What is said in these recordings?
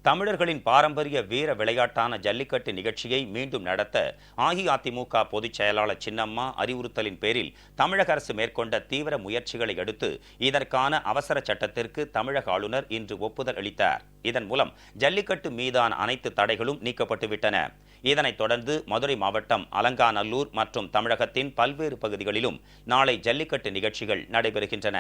தமிழர்களின் பாரம்பரிய வீர விளையாட்டான ஜல்லிக்கட்டு நிகழ்ச்சியை மீண்டும் நடத்த அஇஅதிமுக பொதுச் செயலாளர் சின்னம்மா அறிவுறுத்தலின் பேரில் தமிழக அரசு மேற்கொண்ட தீவிர முயற்சிகளை அடுத்து இதற்கான அவசர சட்டத்திற்கு தமிழக ஆளுநர் இன்று ஒப்புதல் அளித்தார். இதன் மூலம் ஜல்லிக்கட்டு மீதான அனைத்து தடைகளும் நீக்கப்பட்டுவிட்டன. இதனைத் தொடர்ந்து மதுரை மாவட்டம் அலங்காநல்லூர் மற்றும் தமிழகத்தின் பல்வேறு பகுதிகளிலும் நாளை ஜல்லிக்கட்டு நிகழ்ச்சிகள் நடைபெறுகின்றன.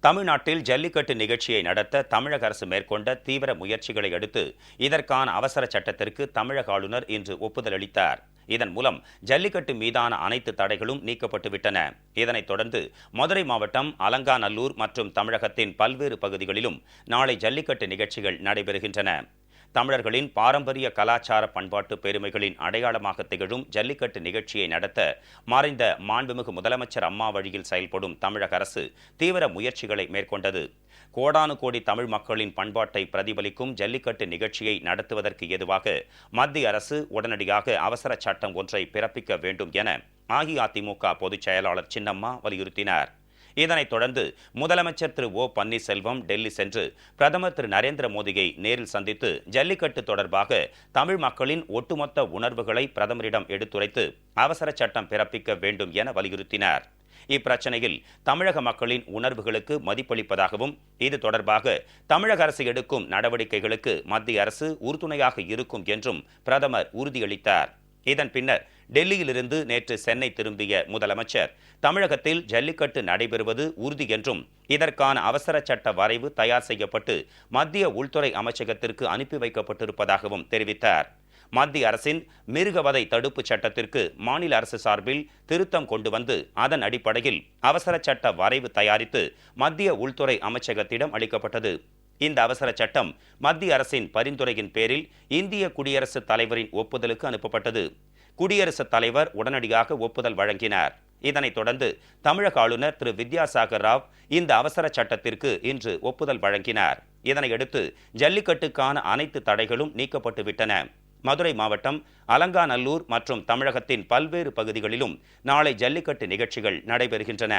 தமிழ்நாட்டில் ஜல்லிக்கட்டு நிகழ்ச்சியை நடத்த தமிழக அரசு மேற்கொண்ட தீவிர முயற்சிகளை அடுத்து இதற்கான அவசர சட்டத்திற்கு தமிழக ஆளுநர் இன்று ஒப்புதல் அளித்தார். இதன் மூலம் ஜல்லிக்கட்டு மீதான அனைத்து தடைகளும் நீக்கப்பட்டுவிட்டன. இதனைத் தொடர்ந்து மதுரை மாவட்டம் அலங்காநல்லூர் மற்றும் தமிழகத்தின் பல்வேறு பகுதிகளிலும் நாளை ஜல்லிக்கட்டு நிகழ்ச்சிகள் நடைபெறுகின்றன. தமிழர்களின் பாரம்பரிய கலாச்சார பண்பாட்டு பெருமைகளின் அடையாளமாக திகழும் ஜல்லிக்கட்டு நிகழ்ச்சியை நடத்த மறைந்த மாண்புமிகு முதலமைச்சர் அம்மா வழியில் செயல்படும் தமிழக அரசு தீவிர முயற்சிகளை மேற்கொண்டது. கோடானு கோடி தமிழ் மக்களின் பண்பாட்டை பிரதிபலிக்கும் ஜல்லிக்கட்டு நிகழ்ச்சியை நடத்துவதற்கு ஏதுவாக மத்திய அரசு உடனடியாக அவசர சட்டம் ஒன்றை பிறப்பிக்க வேண்டும் என அஇஅதிமுக பொதுச் செயலாளர் சின்னம்மா வலியுறுத்தினார். இதனைத் தொடர்ந்து முதலமைச்சர் திரு ஓ பன்னீர்செல்வம் டெல்லி சென்று பிரதமர் திரு நரேந்திர மோடியை நேரில் சந்தித்து ஜல்லிக்கட்டு தொடர்பாக தமிழ் மக்களின் ஒட்டுமொத்த உணர்வுகளை பிரதமரிடம் எடுத்துரைத்து அவசர சட்டம் பிறப்பிக்க வேண்டும் என வலியுறுத்தினார். இப்பிரச்சனையில் தமிழக மக்களின் உணர்வுகளுக்கு மதிப்பளிப்பதாகவும் இது தொடர்பாக தமிழக அரசு எடுக்கும் நடவடிக்கைகளுக்கு மத்திய அரசு உறுதுணையாக இருக்கும் என்றும் பிரதமர் உறுதியளித்தார். இதன் பின்னர் டெல்லியிலிருந்து நேற்று சென்னை திரும்பிய முதலமைச்சர் தமிழகத்தில் ஜல்லிக்கட்டு நடைபெறுவது உறுதி என்றும் இதற்கான அவசர சட்ட வரைவு தயார் செய்யப்பட்டு மத்திய உள்துறை அமைச்சகத்திற்கு அனுப்பி வைக்கப்பட்டிருப்பதாகவும் தெரிவித்தார். மத்திய அரசின் மிருகவதை தடுப்பு சட்டத்திற்கு மாநில அரசு சார்பில் திருத்தம் கொண்டு வந்து அதன் அடிப்படையில் அவசர சட்ட வரைவு தயாரித்து மத்திய உள்துறை அமைச்சகத்திடம் அளிக்கப்பட்டது. இந்த அவசர சட்டம் மத்திய அரசின் பரிந்துரையின் பேரில் இந்திய குடியரசுத் தலைவரின் ஒப்புதலுக்கு அனுப்பப்பட்டது. குடியரசுத் தலைவர் உடனடியாக ஒப்புதல் வழங்கினார். இதனைத் தொடர்ந்து தமிழக ஆளுநர் திரு வித்யாசாகர் ராவ் இந்த அவசர சட்டத்திற்கு இன்று ஒப்புதல் வழங்கினார். இதனையடுத்து ஜல்லிக்கட்டுக்கான அனைத்து தடைகளும் நீக்கப்பட்டுவிட்டன. மதுரை மாவட்டம் அலங்காநல்லூர் மற்றும் தமிழகத்தின் பல்வேறு பகுதிகளிலும் நாளை ஜல்லிக்கட்டு நிகழ்ச்சிகள் நடைபெறுகின்றன.